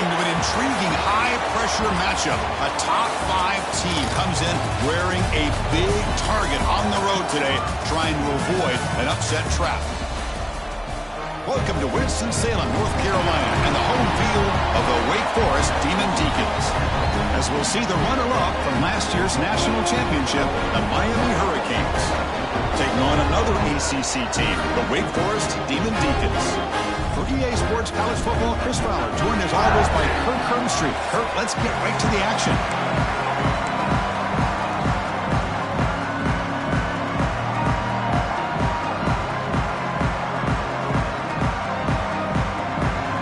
Welcome to an intriguing high-pressure matchup. A top-5 team comes in wearing a big target on the road today, trying to avoid an upset trap. Welcome to Winston-Salem, North Carolina, and the home field of the Wake Forest Demon Deacons. As we'll see the runner-up from last year's national championship, the Miami Hurricanes, taking on another ACC team, the Wake Forest Demon Deacons. For EA Sports College Football, Chris Fowler, joined as always by Kurt Kernstreet. Kurt, let's get right to the action.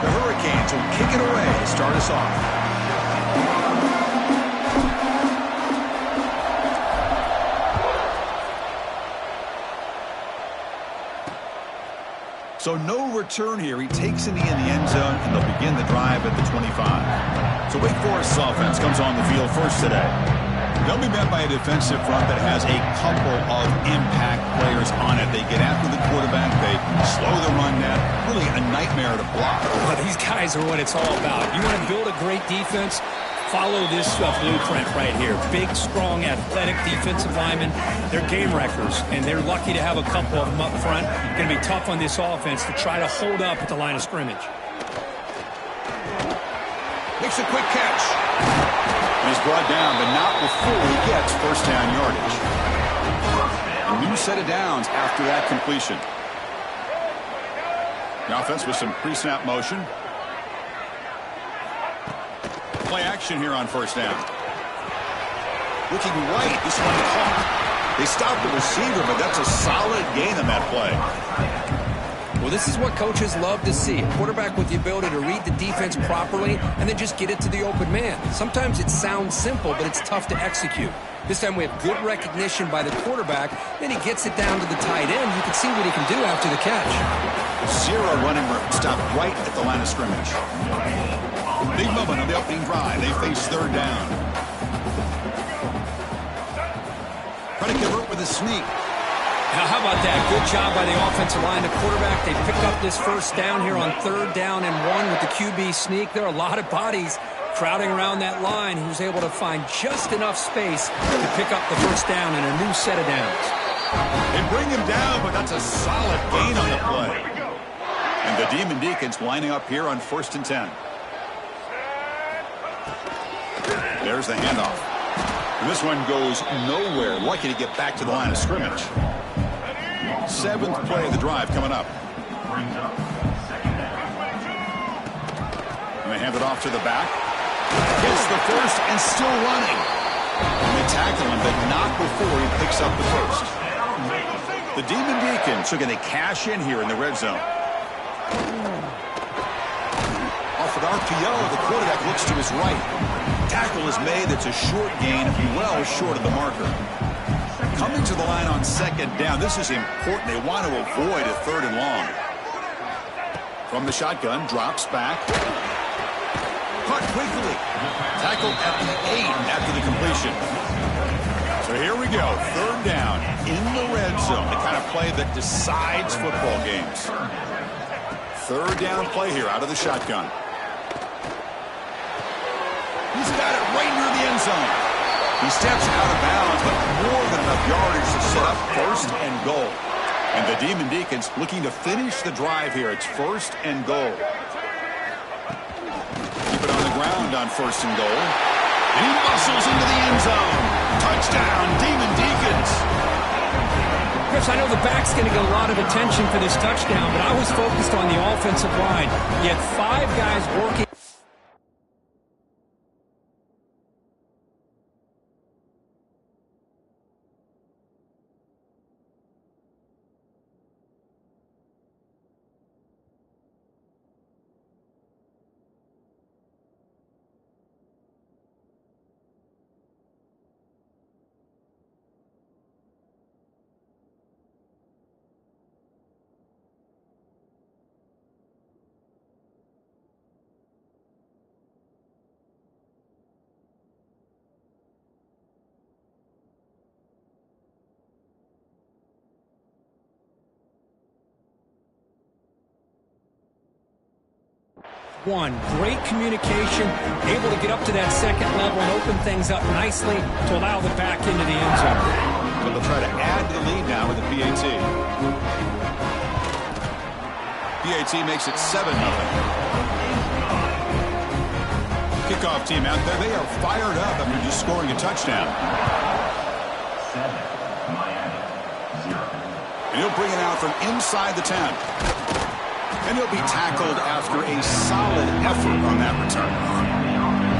The Hurricanes will kick it away to start us off. So no return here. He takes it in the end zone, and they'll begin the drive at the 25. So Wake Forest's offense comes on the field first today. They'll be met by a defensive front that has a couple of impact players on it. They get after the quarterback. They slow the run net. Really a nightmare to block. Well, these guys are what it's all about. You want to build a great defense? Follow this blueprint right here. Big, strong, athletic defensive linemen. They're game wreckers, and they're lucky to have a couple of them up front. Going to be tough on this offense to try to hold up at the line of scrimmage. Makes a quick catch. And he's brought down, but not before he gets first down yardage. A new set of downs after that completion. The offense with some pre-snap motion. Play action here on first down. Looking right, this one caught. They stopped the receiver, but that's a solid gain on that play. Well, this is what coaches love to see. A quarterback with the ability to read the defense properly and then just get it to the open man. Sometimes it sounds simple, but it's tough to execute. This time we have good recognition by the quarterback. Then he gets it down to the tight end. You can see what he can do after the catch. Zero running room. Stopped right at the line of scrimmage. Big moment on the opening drive. They face third down. Trying to convert with a sneak. Now, how about that? Good job by the offensive line. The quarterback, they pick up this first down here on third down and 1 with the QB sneak. There are a lot of bodies crowding around that line. He was able to find just enough space to pick up the first down and a new set of downs. They bring him down, but that's a solid gain on the play. And the Demon Deacons lining up here on 1st and 10. There's the handoff. And this one goes nowhere. Lucky to get back to the line of scrimmage. 7th play of the drive coming up. And they hand it off to the back. Gets the first and still running. And they tackle him, but not before he picks up the first. The Demon Deacons are going to cash in here in the red zone. Off an RPO, the quarterback looks to his right. Tackle is made. It's a short gain, well short of the marker. Coming to the line on second down. This is important. They want to avoid a third and long. From the shotgun, drops back. Caught quickly. Tackled at the 8 after the completion. So here we go. Third down in the red zone. The kind of play that decides football games. Third down play here out of the shotgun. He's got it right near the end zone. He steps out of bounds, but more than enough yardage to set up first and goal. And the Demon Deacons looking to finish the drive here. It's first and goal. Keep it on the ground on first and goal. And he muscles into the end zone. Touchdown, Demon Deacons. Chris, I know the back's going to get a lot of attention for this touchdown, but I was focused on the offensive line. You had 5 guys working. one. Great communication, able to get up to that second level and open things up nicely to allow the back into the end zone. So they'll try to add to the lead now with the PAT. PAT makes it 7-0. Kickoff team out there. They are fired up after just scoring a touchdown. And he'll bring it out from inside the 10. And he'll be tackled after a solid effort on that return.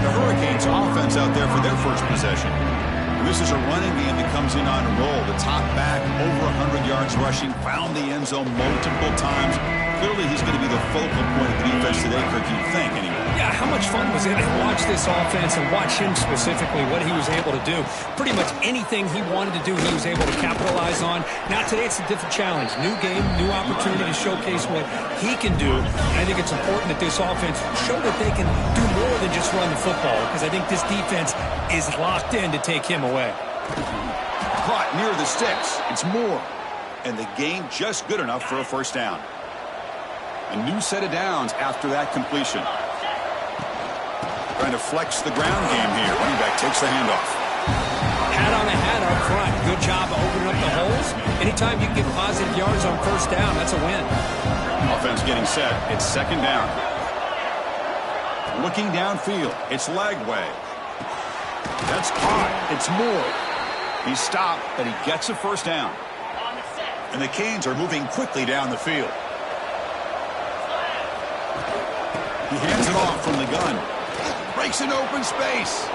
The Hurricanes offense out there for their first possession. And this is a running game that comes in on a roll. The top back, over 100 yards rushing, found the end zone multiple times. Clearly, he's going to be the focal point of the defense today, Kirk, you'd think, anyway. Yeah, how much fun was it to watch this offense and watch him specifically, what he was able to do. Pretty much anything he wanted to do, he was able to capitalize on. Now, today, it's a different challenge. New game, new opportunity to showcase what he can do. And I think it's important that this offense show that they can do more than just run the football, because I think this defense is locked in to take him away. Caught near the sticks. It's Moore. And the gain just good enough for a first down. A new set of downs after that completion. Trying to flex the ground game here. Running back takes the handoff. Hat on a hat up front. Good job of opening up the holes. Anytime you can get positive yards on first down, that's a win. Offense getting set. It's second down. Looking downfield. It's Lagway. That's caught. It's Moore. He stopped, but he gets a first down. And the Canes are moving quickly down the field. He hands it off from the gun. Breaks an open space.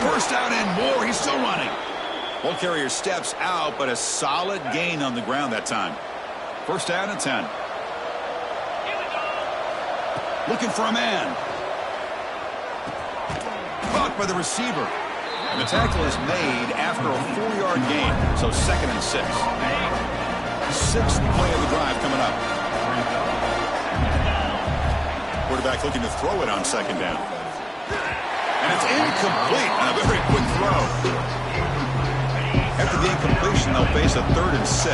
First down and more. He's still running. Ball carrier steps out, but a solid gain on the ground that time. First down and 10. Looking for a man. Caught by the receiver. And the tackle is made after a 4-yard gain. So second and 6. Sixth play of the drive coming up. Quarterback looking to throw it on second down. And it's incomplete on a very quick throw. After the incompletion, they'll face a 3rd and 6.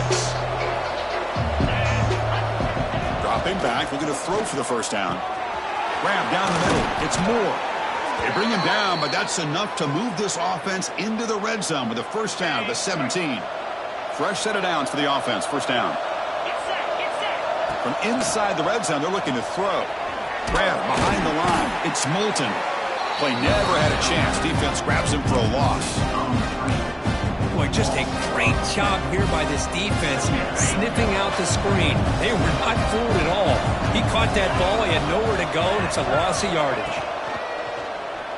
Dropping back, looking to throw for the first down. Grab down the middle. It's Moore. They bring him down, but that's enough to move this offense into the red zone with a first down at the 17. Fresh set of downs for the offense. First down. From inside the red zone, they're looking to throw. Grab behind the line. It's Moulton. Play never had a chance. Defense grabs him for a loss. Boy, just a great job here by this defense, sniffing out the screen. They were not fooled at all. He caught that ball. He had nowhere to go, and it's a loss of yardage.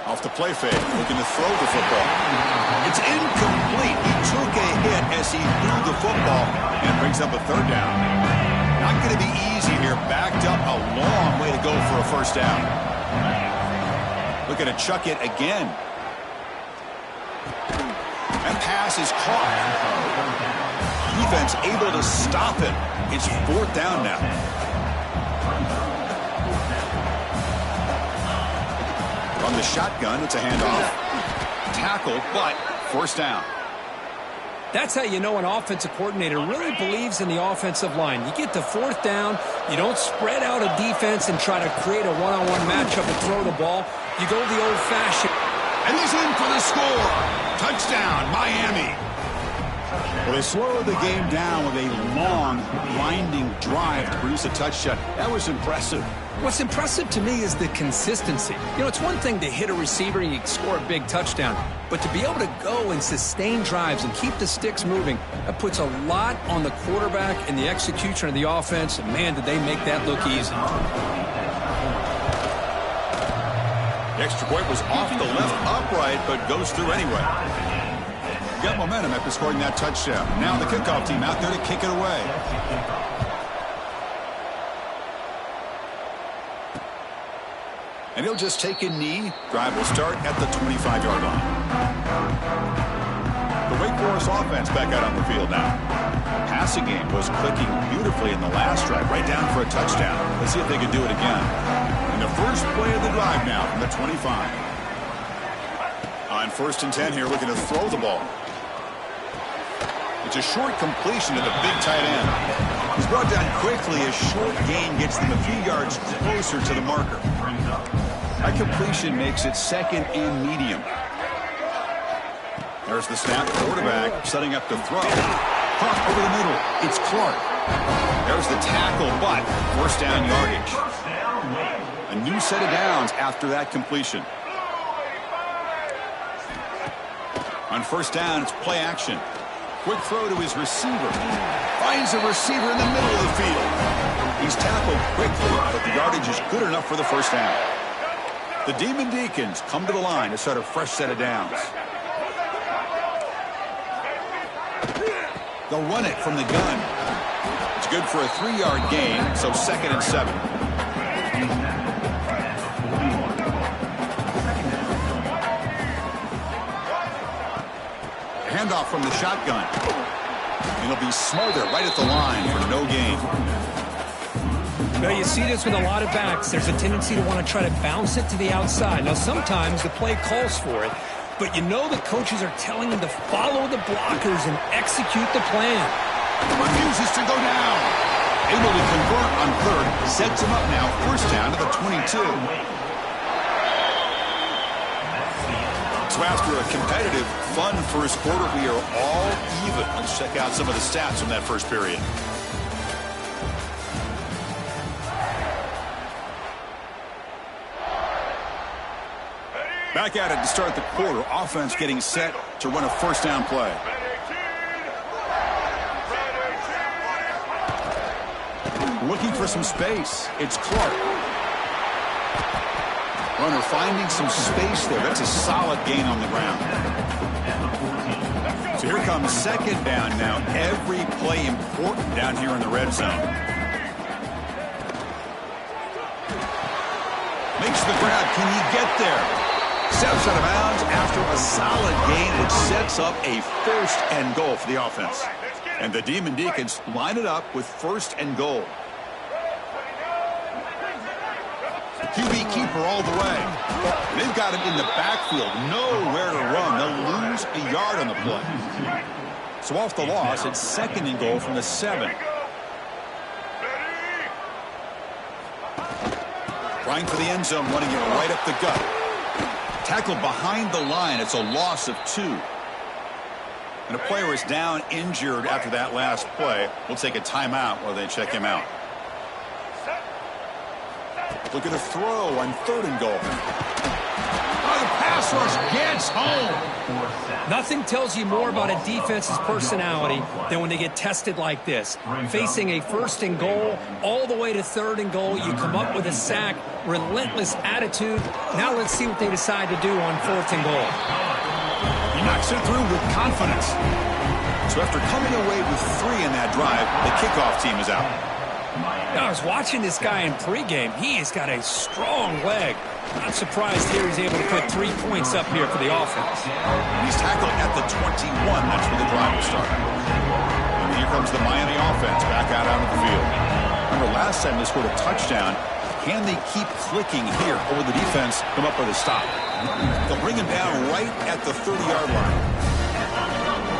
Off the play fake, looking to throw the football. It's incomplete. He took a hit as he threw the football and brings up a 3rd down. Not going to be easy here. Backed up a long way to go for a first down. Looking to chuck it again. And pass is caught. Defense able to stop it. It's 4th down now. From the shotgun, it's a handoff. Tackled, but first down. That's how you know an offensive coordinator really believes in the offensive line. You get to 4th down, you don't spread out a defense and try to create a one-on-one matchup and throw the ball. You go the old-fashioned. And he's in for the score. Touchdown, Miami. Well, they slowed the game down with a long, winding drive to produce a touchdown. That was impressive. What's impressive to me is the consistency. You know, it's one thing to hit a receiver and you score a big touchdown, but to be able to go and sustain drives and keep the sticks moving, that puts a lot on the quarterback and the execution of the offense, and man, did they make that look easy. The extra point was off the left upright, but goes through anyway. Got momentum after scoring that touchdown. Now the kickoff team out there to kick it away. And he'll just take a knee. Drive will start at the 25-yard line. The Wake Forest offense back out on the field now. Passing game was clicking beautifully in the last drive, right down for a touchdown. Let's see if they can do it again. And the first play of the drive now from the 25. On 1st and 10 here, looking to throw the ball. It's a short completion to the big tight end. He's brought down quickly. A short gain gets them a few yards closer to the marker. That completion makes it second and medium. There's the snap. Quarterback setting up to throw. Caught over the middle. It's Clark. There's the tackle, but first down yardage. A new set of downs after that completion. On first down, it's play action. Quick throw to his receiver. Finds a receiver in the middle of the field. He's tackled quickly, but the yardage is good enough for the first down. The Demon Deacons come to the line to start a fresh set of downs. They'll run it from the gun. It's good for a 3-yard gain, so 2nd and 7. Handoff from the shotgun. It'll be Smolder right at the line for no gain. Now, you see this with a lot of backs. There's a tendency to want to try to bounce it to the outside. Now, sometimes the play calls for it, but you know the coaches are telling them to follow the blockers and execute the plan. Refuses to go down. Able to convert on third. Sets him up now. First down to the 22. So after a competitive, fun first quarter, we are all even. Let's check out some of the stats from that first period. Back at it to start the quarter. Offense getting set to run a first down play. Looking for some space. It's Clark. Runner finding some space there. That's a solid gain on the ground. So here comes second down now. Every play important down here in the red zone. Makes the grab. Can he get there? Steps out of bounds after a solid gain. It sets up a first and goal for the offense. And the Demon Deacons line it up with first and goal. QB keeper all the way. They've got him in the backfield. Nowhere to run. They'll lose a yard on the play. So off the loss, it's second and goal from the 7. Trying for the end zone, running it right up the gut. Tackled behind the line. It's a loss of 2. And a player is down injured after that last play. We'll take a timeout while they check him out. Look at a throw on third and goal. Oh, the pass rush gets home. Nothing tells you more about a defense's personality than when they get tested like this. Facing a first and goal, all the way to third and goal, you come up with a sack, relentless attitude. Now let's see what they decide to do on 4th and goal. He knocks it through with confidence. So after coming away with 3 in that drive, the kickoff team is out. I was watching this guy in pregame. He has got a strong leg. Not surprised here he's able to put 3 points up here for the offense. He's tackled at the 21. That's where the drive will start. And here comes the Miami offense back out onto the field. Remember last time they scored a touchdown. Can they keep clicking here, or will the defense come up with a stop? They'll bring him down right at the 30-yard line.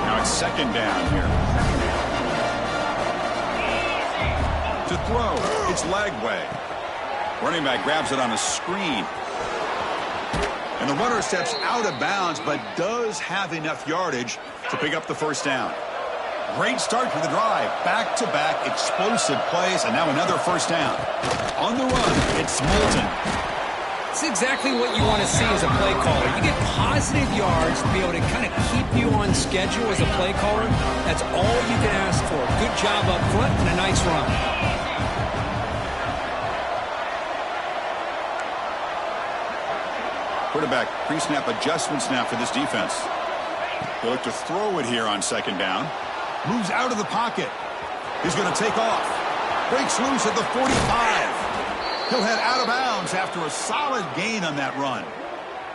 Now it's second down here. To throw, it's Lagway. Running back grabs it on a screen. And the runner steps out of bounds, but does have enough yardage to pick up the first down. Great start for the drive. Back-to-back explosive plays, and now another first down. On the run, it's Moulton. It's exactly what you want to see as a play caller. You get positive yards to be able to kind of keep you on schedule as a play caller. That's all you can ask for. Good job up front and a nice run. Quarterback pre-snap adjustments now for this defense. They look to throw it here on second down. Moves out of the pocket. He's going to take off. Breaks loose at the 45. He'll head out of bounds after a solid gain on that run.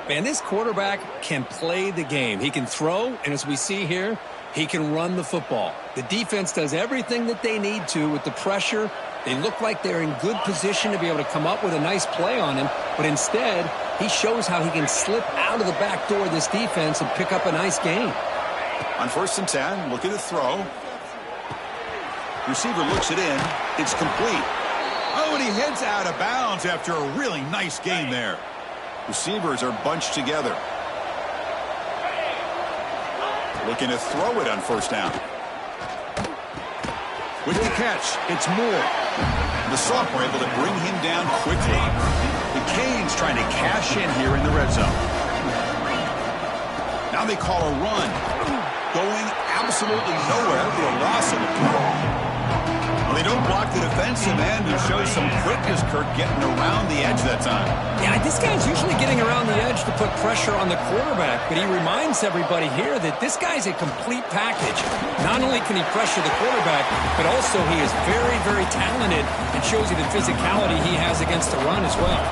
Man, this quarterback can play the game. He can throw, and as we see here, he can run the football. The defense does everything that they need to with the pressure. They look like they're in good position to be able to come up with a nice play on him, but instead, he shows how he can slip out of the back door of this defense and pick up a nice gain. On 1st and 10, look at the throw. Receiver looks it in. It's complete. Oh, and he heads out of bounds after a really nice game there. Receivers are bunched together. Looking to throw it on first down. With the catch, it's Moore. The Soft were able to bring him down quickly. The Canes trying to cash in here in the red zone. Now they call a run. Going absolutely nowhere. It'll be a loss of the play. Well, they don't block the defensive end, who shows some quickness, Kirk, getting around the edge that time. Yeah, this guy's usually getting around the edge to put pressure on the quarterback, but he reminds everybody here that this guy's a complete package. Not only can he pressure the quarterback, but also he is very, very talented and shows you the physicality he has against the run as well.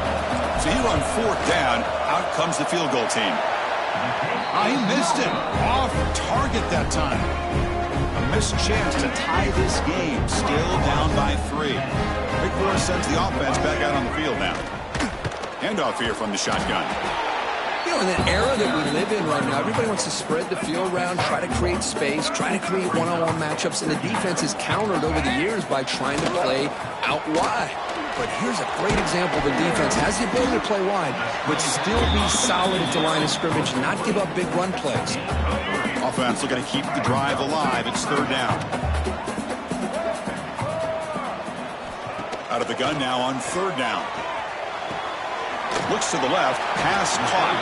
So here on fourth down, out comes the field goal team. He missed it. Off target that time. A missed chance to tie this game. Still down by 3. Rick Morris sends the offense back out on the field now. Handoff here from the shotgun. You know, in the era that we live in right now, everybody wants to spread the field around, try to create space, try to create one-on-one matchups, and the defense is countered over the years by trying to play out wide. But here's a great example. The defense has the ability to play wide, but still be solid at the line of scrimmage and not give up big run plays. Offense looking to keep the drive alive. It's third down. Out of the gun now on third down. Looks to the left. Pass caught.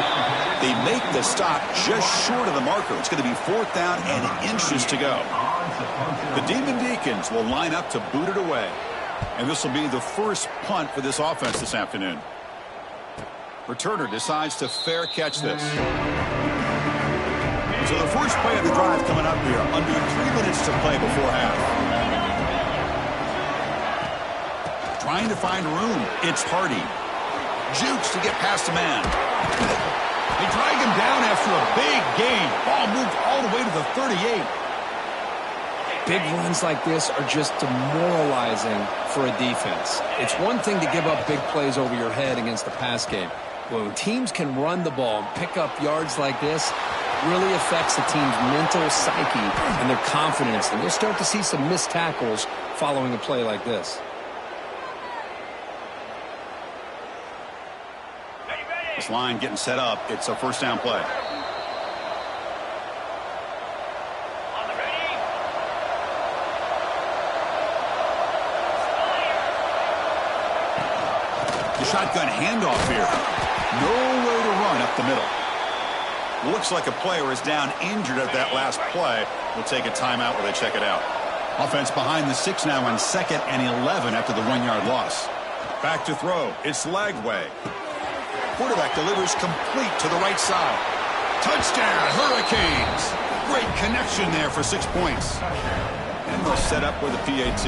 They make the stop just short of the marker. It's going to be fourth down and inches to go. The Demon Deacons will line up to boot it away. And this will be the first punt for this offense this afternoon. Returner decides to fair catch this. So the first play of the drive coming up here. Under 3 minutes to play before half. Trying to find room. It's Hardy. Jukes to get past a man. They drag him down after a big gain. Ball moved all the way to the 38. Big runs like this are just demoralizing for a defense. It's one thing to give up big plays over your head against the pass game. When teams can run the ball and pick up yards like this, it really affects the team's mental psyche and their confidence. And you'll start to see some missed tackles following a play like this. This line getting set up. It's a first down play. The shotgun handoff here. Nowhere to run up the middle. Looks like a player is down injured at that last play. We'll take a timeout while they check it out. Offense behind the 6 now on 2nd and 11 after the 1-yard loss. Back to throw. It's Lagway. Quarterback delivers complete to the right side. Touchdown, Hurricanes. Great connection there for 6 points. And they'll set up with a PAT.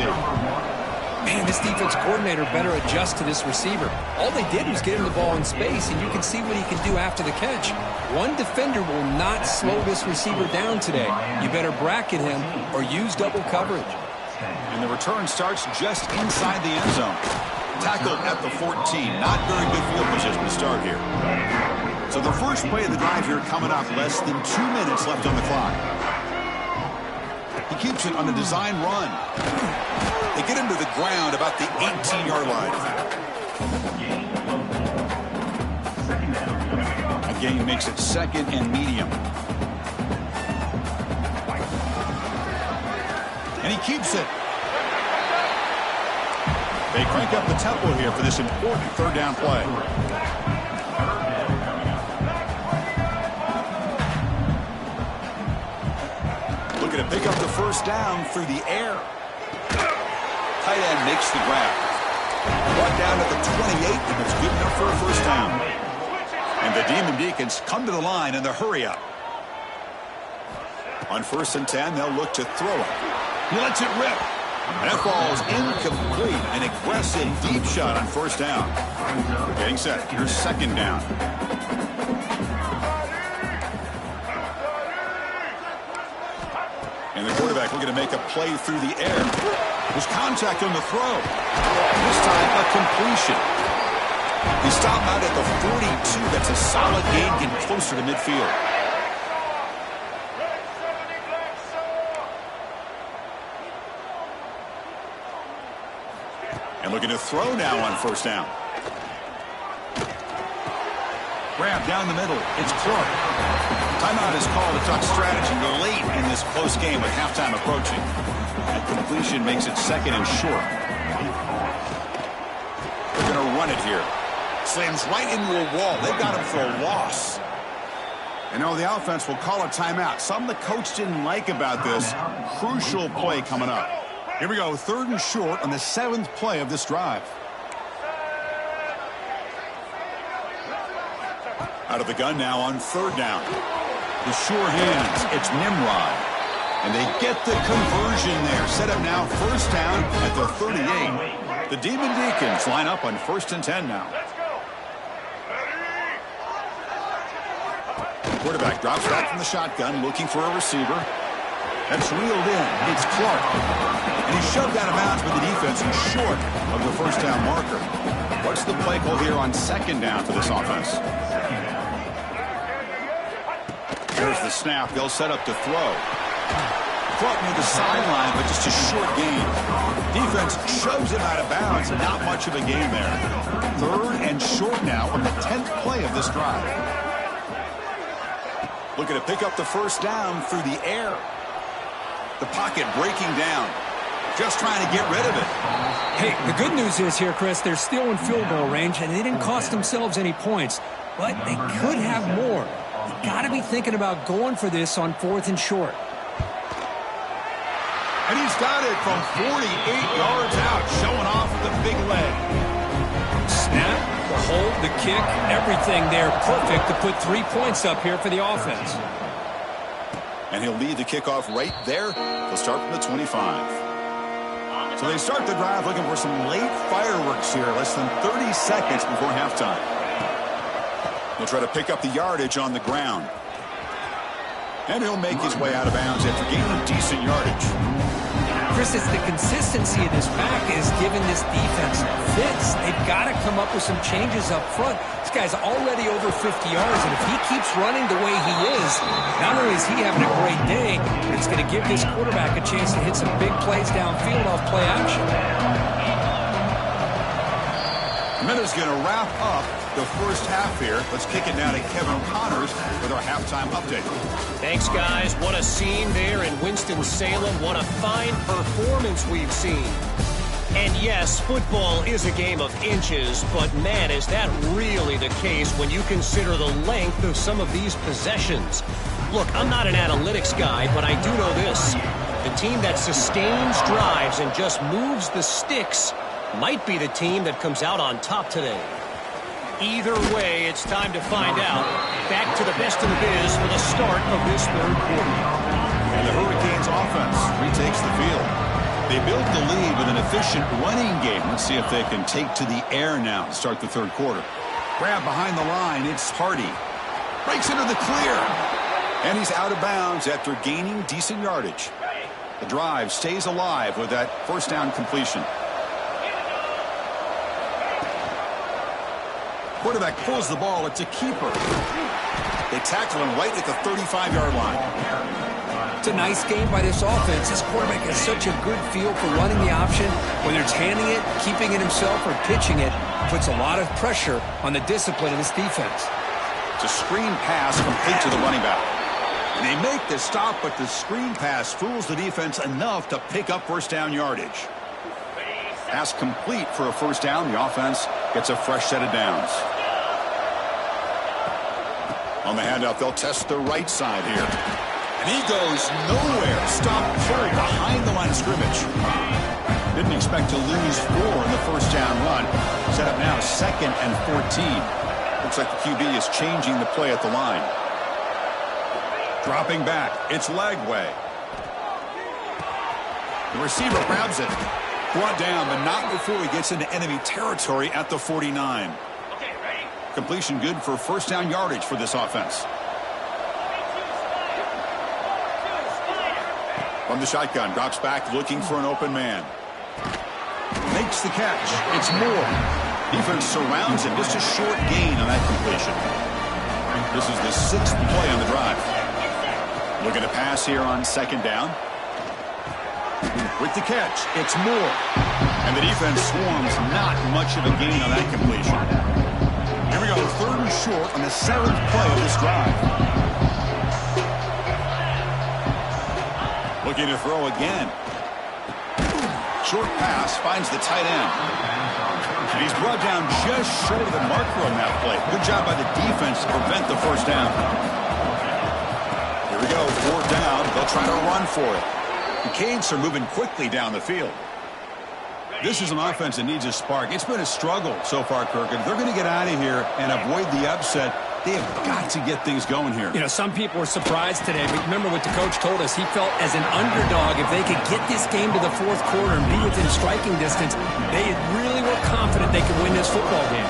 Man, this defense coordinator better adjust to this receiver. All they did was get him the ball in space, and you can see what he can do after the catch. One defender will not slow this receiver down today. You better bracket him or use double coverage. And the return starts just inside the end zone. Tackled at the 14. Not very good field position to start here. So the first play of the drive here coming up. Less than 2 minutes left on the clock. He keeps it on a design run. They get him to the ground about the 18-yard line. A gain makes it 2nd and medium. And he keeps it. They crank up the tempo here for this important third down play. Looking to pick up the first down through the air. Tight end makes the grab. Brought down at the 28, and it's good enough for a first down. And the Demon Deacons come to the line in the hurry-up. On 1st and 10, they'll look to throw it. He lets it rip. And that ball's incomplete. An aggressive deep shot on first down. Getting set. Here's 2nd down. And the quarterback looking to make a play through the air. There's contact on the throw. This time a completion. He stopped out at the 42. That's a solid gain, getting closer to midfield. And looking to throw now on first down. Grab down the middle. It's Clark. Timeout is called to talk strategy late in this close game with halftime approaching. That completion makes it second and short. They're going to run it here. Slams right into a wall. They've got him for a loss. And now the offense will call a timeout. Something the coach didn't like about this. Crucial play coming up. Here we go. 3rd and short on the 7th play of this drive. Out of the gun now on 3rd down. The sure hands. It's Nimrod. And they get the conversion there. Set up now 1st down at the 38. The Demon Deacons line up on 1st and 10 now. Quarterback drops back from the shotgun, looking for a receiver. That's reeled in. It's Clark. And he's shoved out of bounds with the defense and short of the 1st down marker. What's the play call here on 2nd down for this offense? There's the snap. They'll set up to throw. Clark near the sideline, but just a short gain. Defense shoves him out of bounds. Not much of a gain there. 3rd and short now on the 10th play of this drive. Looking to pick up the 1st down through the air. The pocket breaking down. Just trying to get rid of it. Hey, the good news is here, Chris, they're still in field goal range, and they didn't cost themselves any points. But they could have more. You got to be thinking about going for this on 4th and short. And he's got it from 48 yards out, showing off the big leg. Snap, the hold, the kick, everything there perfect to put 3 points up here for the offense. And he'll lead the kickoff right there. He'll start from the 25. So they start the drive looking for some late fireworks here, less than 30 seconds before halftime. He'll try to pick up the yardage on the ground. And he'll make his way out of bounds after gaining decent yardage. Chris, it's the consistency of this back is giving this defense fits. They've got to come up with some changes up front. This guy's already over 50 yards, and if he keeps running the way he is, not only is he having a great day, but it's going to give this quarterback a chance to hit some big plays downfield off play action. A minute's going to wrap up the 1st half here. Let's kick it now to Kevin Connors with our halftime update. Thanks, guys. What a scene there in Winston-Salem. What a fine performance we've seen. And yes, football is a game of inches, but man, is that really the case when you consider the length of some of these possessions. Look, I'm not an analytics guy, but I do know this. The team that sustains drives and just moves the sticks might be the team that comes out on top today. Either way, it's time to find out. Back to the best in the biz for the start of this 3rd quarter. And the Hurricanes offense retakes the field. They built the lead with an efficient running game. Let's see if they can take to the air now to start the 3rd quarter. Grab behind the line. It's Hardy. Breaks into the clear. And he's out of bounds after gaining decent yardage. The drive stays alive with that 1st down completion. Quarterback pulls the ball. It's a keeper. They tackle him right at the 35-yard line. It's a nice game by this offense. This quarterback has such a good feel for running the option. Whether it's handing it, keeping it himself, or pitching it, puts a lot of pressure on the discipline of this defense. It's a screen pass complete to the running back. And they make the stop, but the screen pass fools the defense enough to pick up 1st down yardage. Pass complete for a 1st down. The offense gets a fresh set of downs. On the handoff, they'll test the right side here. And he goes nowhere. Stop pulled behind the line of scrimmage. Didn't expect to lose 4 in the 1st down run. Set up now 2nd and 14. Looks like the QB is changing the play at the line. Dropping back. It's Lagway. The receiver grabs it. Brought down, but not before he gets into enemy territory at the 49. Completion good for 1st down yardage for this offense. From the shotgun, drops back looking for an open man. Makes the catch. It's Moore. Defense surrounds him. Just a short gain on that completion. This is the 6th play on the drive. Looking to pass here on 2nd down. With the catch, it's Moore. And the defense swarms, not much of a gain on that completion. Here we go, 3rd and short on the 7th play of this drive. Looking to throw again. Short pass finds the tight end. And he's brought down just short of the marker on that play. Good job by the defense to prevent the first down. Here we go, 4th down. They'll try to run for it. The Canes are moving quickly down the field. This is an offense that needs a spark. It's been a struggle so far, Kirk. If they're going to get out of here and avoid the upset, they have got to get things going here. You know, some people were surprised today, but remember what the coach told us. He felt as an underdog, if they could get this game to the 4th quarter and be within striking distance, they really were confident they could win this football game.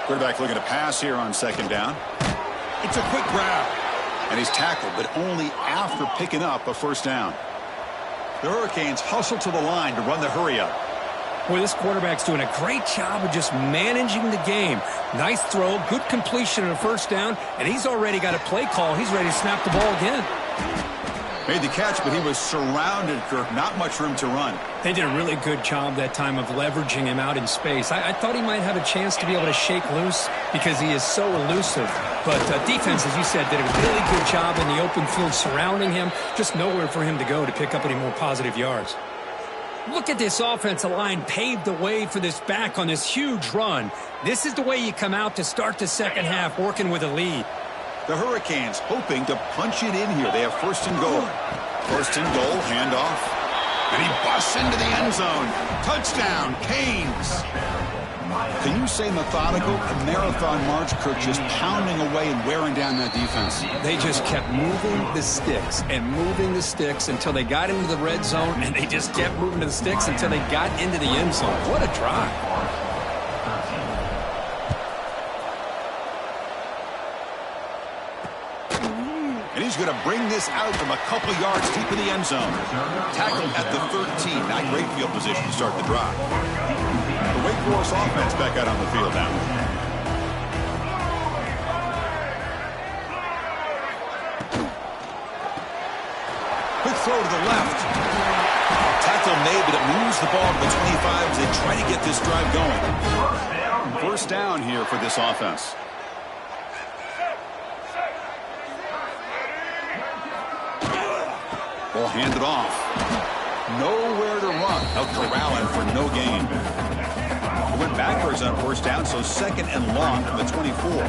Quarterback looking to pass here on 2nd down. It's a quick grab. And he's tackled, but only after picking up a 1st down. The Hurricanes hustle to the line to run the hurry-up. Boy, this quarterback's doing a great job of just managing the game. Nice throw, good completion on a 1st down, and he's already got a play call. He's ready to snap the ball again. Made the catch, but he was surrounded, Kirk. Not much room to run. They did a really good job that time of leveraging him out in space. I thought he might have a chance to be able to shake loose because he is so elusive. But defense, as you said, did a really good job in the open field surrounding him. Just nowhere for him to go to pick up any more positive yards. Look at this offensive line paved the way for this back on this huge run. This is the way you come out to start the 2nd half, working with a lead. The Hurricanes hoping to punch it in here. They have 1st and goal. 1st and goal, handoff. And he busts into the end zone. Touchdown, Canes. Can you say methodical? A marathon march, Kirk, just pounding away and wearing down that defense. They just kept moving the sticks and moving the sticks until they got into the red zone, and they just kept moving to the sticks until they got into the end zone. What a drive. And he's going to bring this out from a couple yards deep in the end zone. Tackled at the 13. Not great field position to start the drive. The Wake Forest offense back out on the field now. Quick throw to the left. Tackle made, but it moves the ball to the 25 as they try to get this drive going. 1st down here for this offense. Ball handed off. Nowhere to run. They'll corral him for no gain. He went backwards on 1st down, so 2nd and long from the 24.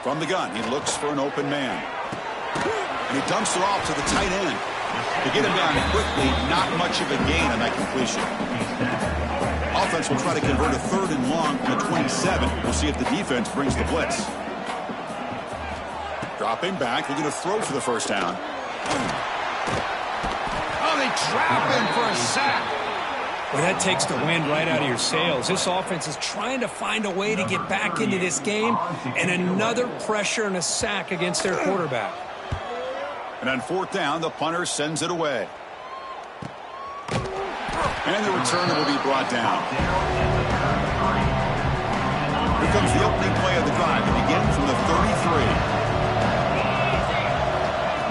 From the gun, he looks for an open man. And he dumps it off to the tight end. To get him down quickly, not much of a gain on that completion. Offense will try to convert a 3rd and long from the 27. We'll see if the defense brings the blitz. Dropping back, looking to throw for the 1st down. Oh, they trap him for a sack. Well, that takes the wind right out of your sails. This offense is trying to find a way to get back into this game, and another pressure and a sack against their quarterback. And on 4th down, the punter sends it away. And the returner will be brought down. Here comes the opening play of the drive. It begins from the 33.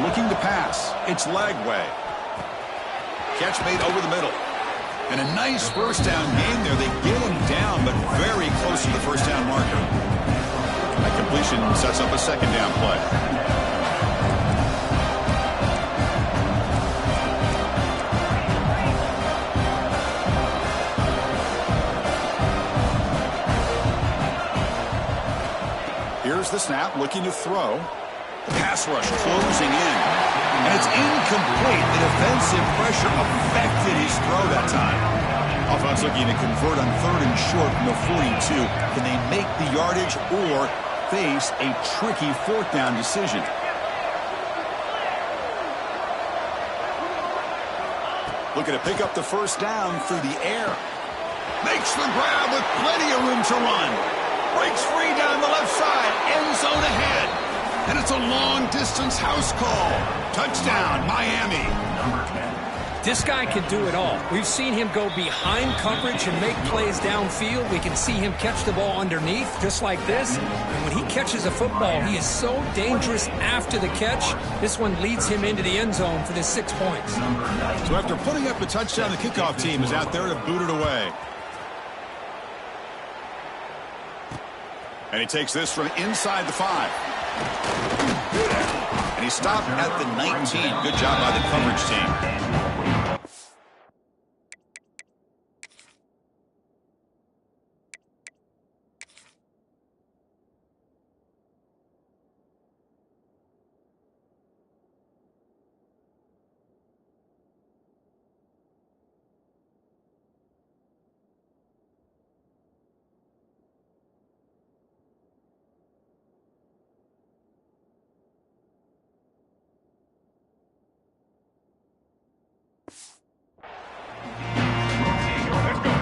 Looking to pass. It's Lagway. Catch made over the middle. And a nice 1st down game there. They get him down, but very close to the 1st down marker. That completion sets up a 2nd down play. Here's the snap, looking to throw. The pass rush closing in. And it's incomplete. The defensive pressure affected his throw that time. Offense looking to convert on 3rd and short from the 42. Can they make the yardage or face a tricky 4th down decision? Looking to pick up the 1st down through the air. Makes the grab with plenty of room to run. Breaks free down the left side. End zone ahead. And it's a long-distance house call. Touchdown, Miami. This guy can do it all. We've seen him go behind coverage and make plays downfield. We can see him catch the ball underneath, just like this. And when he catches a football, he is so dangerous after the catch. This one leads him into the end zone for the 6 points. So after putting up a touchdown, the kickoff team is out there to boot it away. And he takes this from inside the 5. And he stopped at the 19. Good job by the coverage team.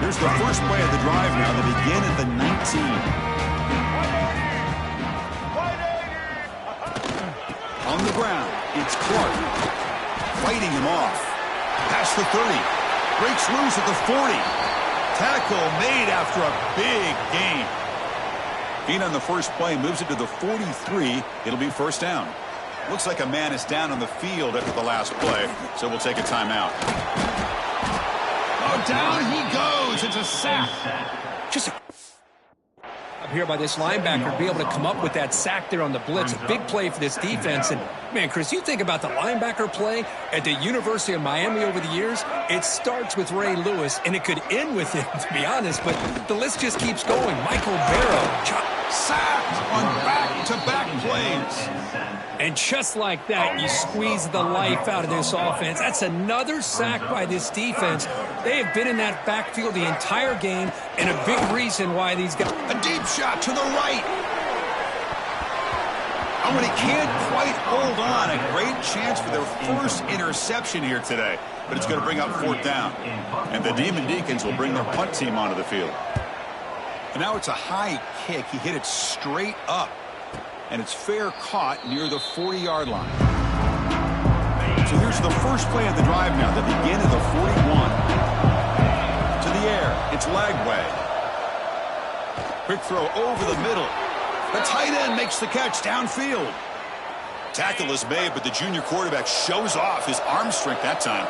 Here's the first play of the drive now. They begin at the 19. On the ground, it's Clark. Fighting him off. Past the 30. Breaks loose at the 40. Tackle made after a big gain. Being on the first play moves it to the 43. It'll be first down. Looks like a man is down on the field after the last play, so we'll take a timeout. Oh, down he goes. It's a sack. Just up here by this linebacker to be able to come up with that sack there on the blitz. A big play for this defense. And, man, Chris, you think about the linebacker play at the University of Miami over the years, it starts with Ray Lewis, and it could end with him, to be honest, but the list just keeps going. Michael Barrow. Sacked on back-to-back plays. And just like that, you squeeze the life out of this offense. That's another sack by this defense. They have been in that backfield the entire game, and a big reason why these guys... A deep shot to the right. Oh, and he can't quite hold on. A great chance for their first interception here today. But it's going to bring up fourth down. And the Demon Deacons will bring their punt team onto the field. And now it's a high kick. He hit it straight up. And it's fair caught near the 40-yard line. So here's the first play of the drive now. They begin at the 41. To the air. It's Lagway. Quick throw over the middle. The tight end makes the catch downfield. Tackle is made, but the junior quarterback shows off his arm strength that time.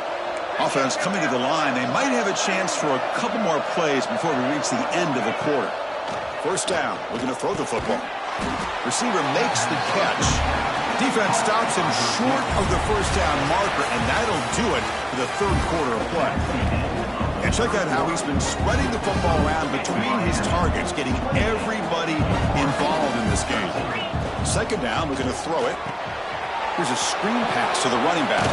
Offense coming to the line. They might have a chance for a couple more plays before we reach the end of the quarter. First down. Looking to throw the football. Receiver makes the catch. Defense stops him short of the first down marker, and that'll do it for the third quarter of play. And check out how he's been spreading the football around between his targets, getting everybody involved in this game. Second down, we're going to throw it. Here's a screen pass to the running back.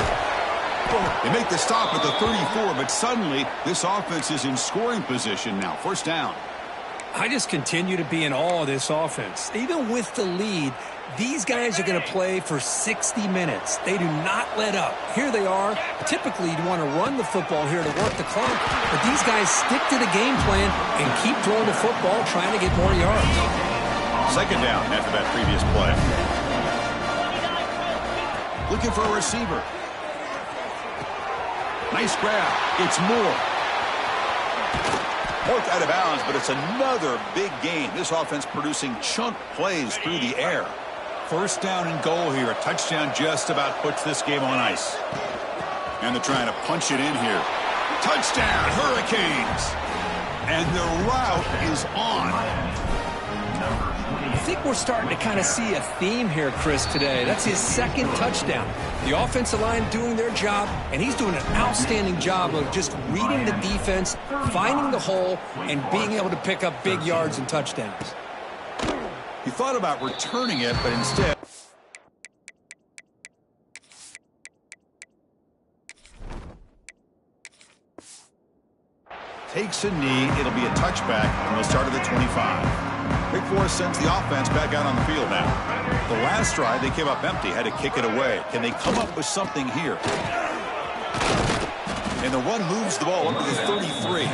They make the stop at the 34, but suddenly this offense is in scoring position now. First down. I just continue to be in awe of this offense. Even with the lead, these guys are going to play for 60 minutes. They do not let up. Here they are. Typically, you want to run the football here to work the clock, but these guys stick to the game plan and keep throwing the football, trying to get more yards. Second down after that previous play. Looking for a receiver. Nice grab. It's Moore. Marked out of bounds, but it's another big game. This offense producing chunk plays through the air. First down and goal here. A touchdown just about puts this game on ice. And they're trying to punch it in here. Touchdown, Hurricanes! And the route is on. I think we're starting to kind of see a theme here, Chris, today. That's his second touchdown. The offensive line doing their job, and he's doing an outstanding job of just reading the defense, finding the hole, and being able to pick up big yards and touchdowns. He thought about returning it, but instead... takes a knee. It'll be a touchback, and we'll start at the 25. Big Force sends the offense back out on the field now. The last drive, they came up empty, had to kick it away. Can they come up with something here? And the run moves the ball up to the 33.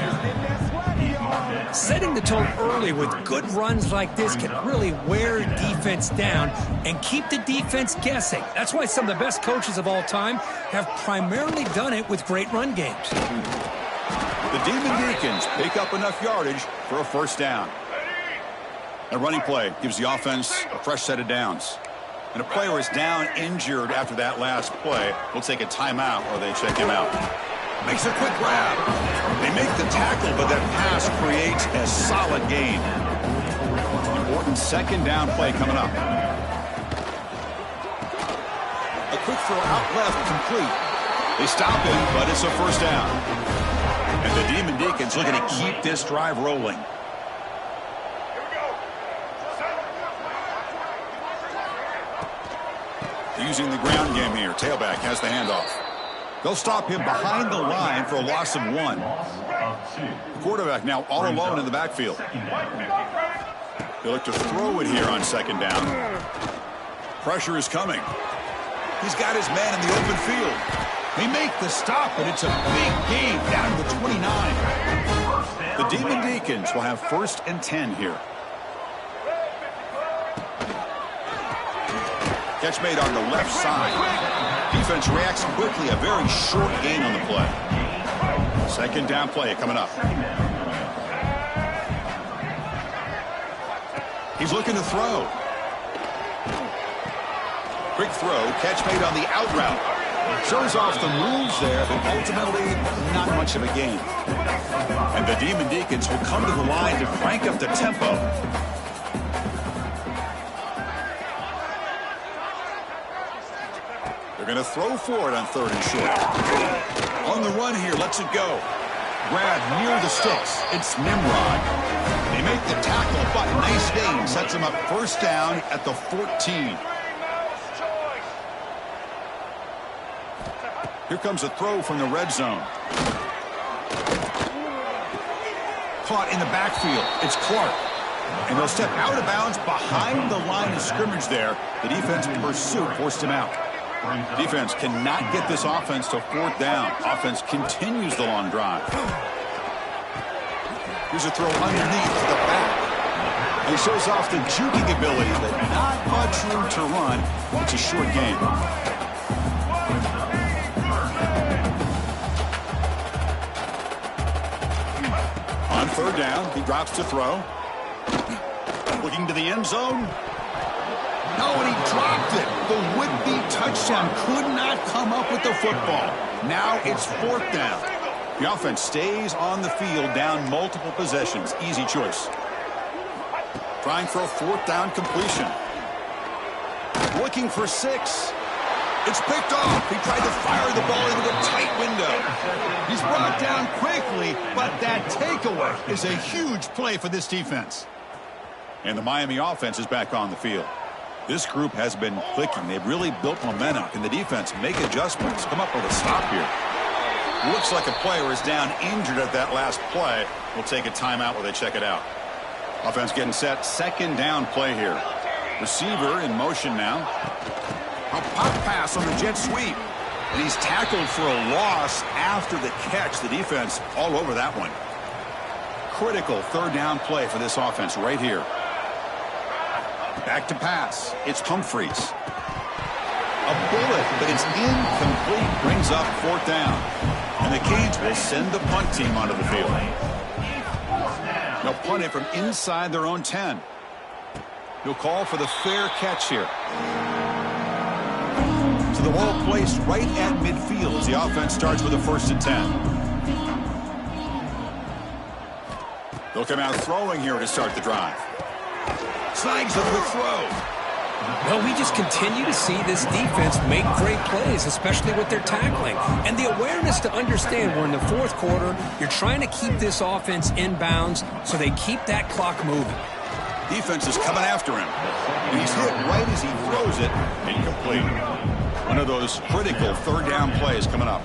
Setting the tone early with good runs like this can really wear defense down and keep the defense guessing. That's why some of the best coaches of all time have primarily done it with great run games. The Demon Deacons pick up enough yardage for a first down. A running play gives the offense a fresh set of downs. And a player is down injured after that last play. We'll take a timeout or they check him out. Makes a quick grab. They make the tackle, but that pass creates a solid gain. Important second down play coming up. A quick throw out left, complete. They stop him, but it's a first down. And the Demon Deacons looking to keep this drive rolling. Using the ground game here. Tailback has the handoff. They'll stop him behind the line for a loss of 1. The quarterback now all alone in the backfield. They look to throw it here on second down. Pressure is coming. He's got his man in the open field. They make the stop, but it's a big gain down to the 29. The Demon Deacons will have 1st and 10 here. Catch made on the left side. Defense reacts quickly. A very short gain on the play. Second down play coming up. He's looking to throw. Quick throw. Catch made on the out route. Shows off the moves there, but ultimately not much of a gain. And the Demon Deacons will come to the line to crank up the tempo. Going to throw for it on 3rd and short. On the run here, lets it go. Grab near the sticks. It's Nimrod. They make the tackle, but nice gain. Sets him up first down at the 14. Here comes a throw from the red zone. Caught in the backfield. It's Clark. And they'll step out of bounds behind the line of scrimmage there. The defense pursuit forced him out. Defense cannot get this offense to 4th down. Offense continues the long drive. Here's a throw underneath to the back. He shows off the juking ability, but not much room to run. It's a short game. On 3rd down, he drops to throw. Looking to the end zone. No, and he dropped it. The would-be touchdown could not come up with the football. Now it's 4th down. The offense stays on the field down multiple possessions. Easy choice. Trying for a 4th down completion. Looking for 6. It's picked off. He tried to fire the ball into the tight window. He's brought down quickly, but that takeaway is a huge play for this defense. And the Miami offense is back on the field. This group has been clicking. They've really built momentum. Can the defense make adjustments? Come up with a stop here. Looks like a player is down injured at that last play. We'll take a timeout while they check it out. Offense getting set. Second down play here. Receiver in motion now. A pop pass on the jet sweep. And he's tackled for a loss after the catch. The defense all over that one. Critical 3rd down play for this offense right here. Back to pass. It's Humphreys. A bullet, but it's incomplete. Brings up 4th down. And the Canes will send the punt team onto the field. They'll punt it from inside their own 10. He'll call for the fair catch here. So the ball placed right at midfield as the offense starts with a 1st and 10. They'll come out throwing here to start the drive. Snags of the throw. Well, we just continue to see this defense make great plays, especially with their tackling. And the awareness to understand we're in the 4th quarter, you're trying to keep this offense in bounds so they keep that clock moving. Defense is coming after him. And he's hit right as he throws it. Incomplete. One of those critical 3rd down plays coming up.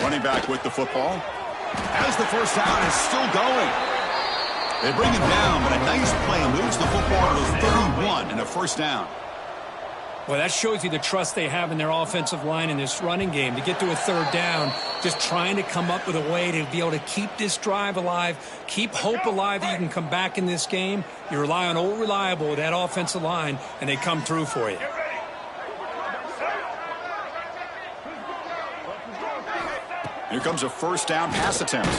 Running back with the football. As the first down is still going. They bring him down, but a nice play moves the football to the 31 and a first down. Well, that shows you the trust they have in their offensive line in this running game. To get to a third down, just trying to come up with a way to be able to keep this drive alive, keep hope alive that you can come back in this game. You rely on old reliable with that offensive line, and they come through for you. Here comes a first down pass attempt.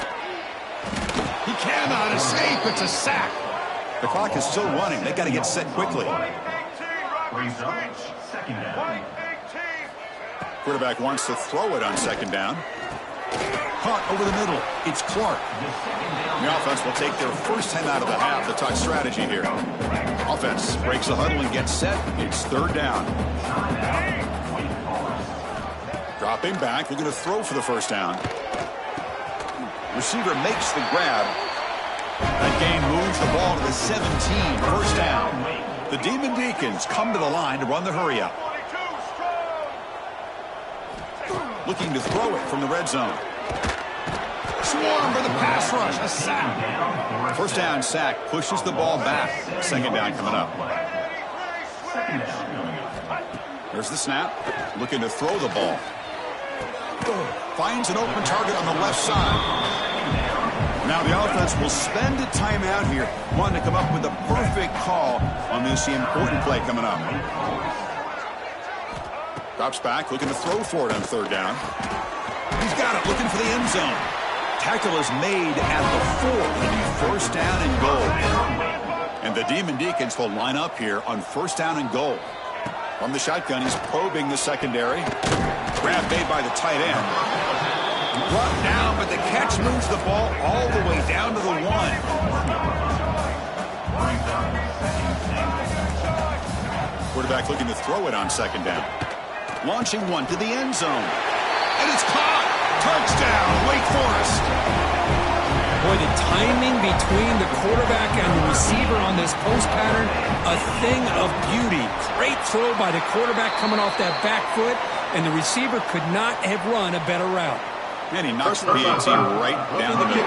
He cannot escape. It's a sack. The clock is still running. They've got to get set quickly. Quarterback wants to throw it on second down. Caught over the middle. It's Clark. The offense will take their first time out of the half to talk strategy here. Offense breaks the huddle and gets set. It's third down. Dropping back. We're going to throw for the first down. Receiver makes the grab. That gain moves the ball to the 17. First down. The Demon Deacons come to the line to run the hurry-up. Looking to throw it from the red zone. Swarm for the pass rush. A sack. First down sack pushes the ball back. Second down coming up. There's the snap. Looking to throw the ball. Finds an open target on the left side. Now the offense will spend a timeout here, wanting to come up with a perfect call on this important play coming up. Drops back, looking to throw for it on third down. He's got it, looking for the end zone. Tackle is made at the 4. It'll be first down and goal. And the Demon Deacons will line up here on first down and goal. From the shotgun, he's probing the secondary. Grab made by the tight end. Brought down, but the catch moves the ball all the way down to the 1. Quarterback looking to throw it on second down. Launching one to the end zone. And it's caught. Touchdown, Wake Forest. Boy, the timing between the quarterback and the receiver on this post pattern, a thing of beauty. Great throw by the quarterback coming off that back foot, and the receiver could not have run a better route. And he knocks the PAT right down the middle.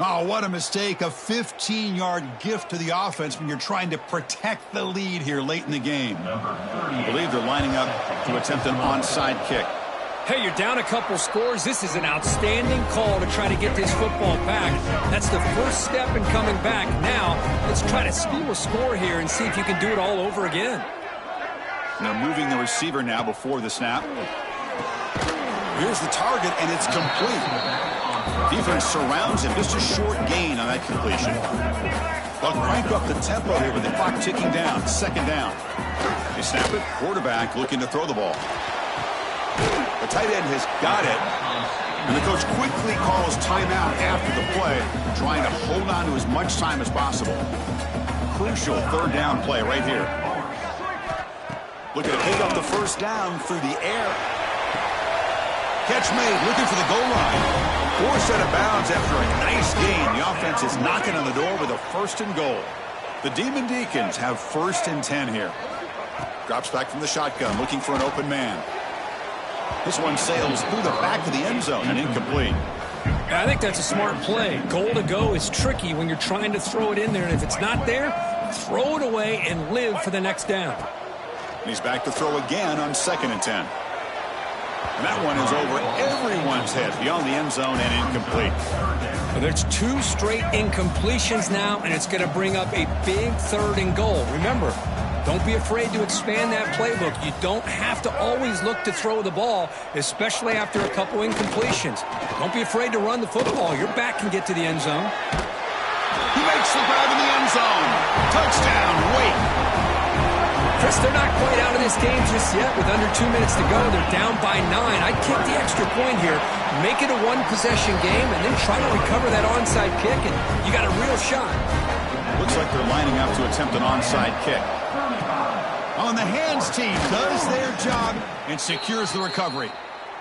Oh, what a mistake. A 15-yard gift to the offense when you're trying to protect the lead here late in the game. I believe they're lining up to attempt an onside kick. Hey, you're down a couple scores. This is an outstanding call to try to get this football back. That's the first step in coming back. Now, let's try to steal a score here and see if you can do it all over again. They're moving the receiver now before the snap. Here's the target, and it's complete. Defense surrounds him. Just a short gain on that completion. They'll crank up the tempo here with the clock ticking down. Second down. They snap it. Quarterback looking to throw the ball. The tight end has got it. And the coach quickly calls timeout after the play, trying to hold on to as much time as possible. Crucial third down play right here. Looking to pick up the first down through the air. Catch made, looking for the goal line. Forced out of bounds after a nice gain. The offense is knocking on the door with a first and goal. The Demon Deacons have first and 10 here. Drops back from the shotgun, looking for an open man. This one sails through the back of the end zone and incomplete. I think that's a smart play. Goal to go is tricky when you're trying to throw it in there, and if it's not there, throw it away and live for the next down. And he's back to throw again on second and 10. And that one is over everyone's head beyond the end zone and incomplete. Well, there's 2 straight incompletions now, and it's going to bring up a big third and goal. Remember, don't be afraid to expand that playbook. You don't have to always look to throw the ball, especially after a couple incompletions. Don't be afraid to run the football. Your back can get to the end zone. He makes the grab in the end zone. Touchdown, Wake. Chris, they're not quite out of this game just yet. With under 2 minutes to go, they're down by 9. I'd kick the extra point here, make it a one-possession game, and then try to recover that onside kick, and you got a real shot. Looks like they're lining up to attempt an onside kick. On the hands team does their job and secures the recovery.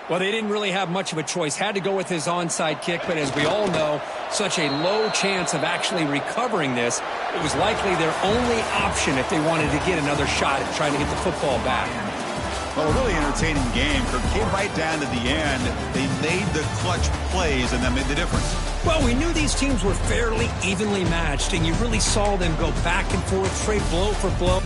Well, they didn't really have much of a choice. Had to go with his onside kick, but as we all know, such a low chance of actually recovering this. It was likely their only option if they wanted to get another shot at trying to get the football back. Well, a really entertaining game. It came right down to the end. They made the clutch plays, and that made the difference? Well, we knew these teams were fairly evenly matched, and you really saw them go back and forth, trade blow for blow.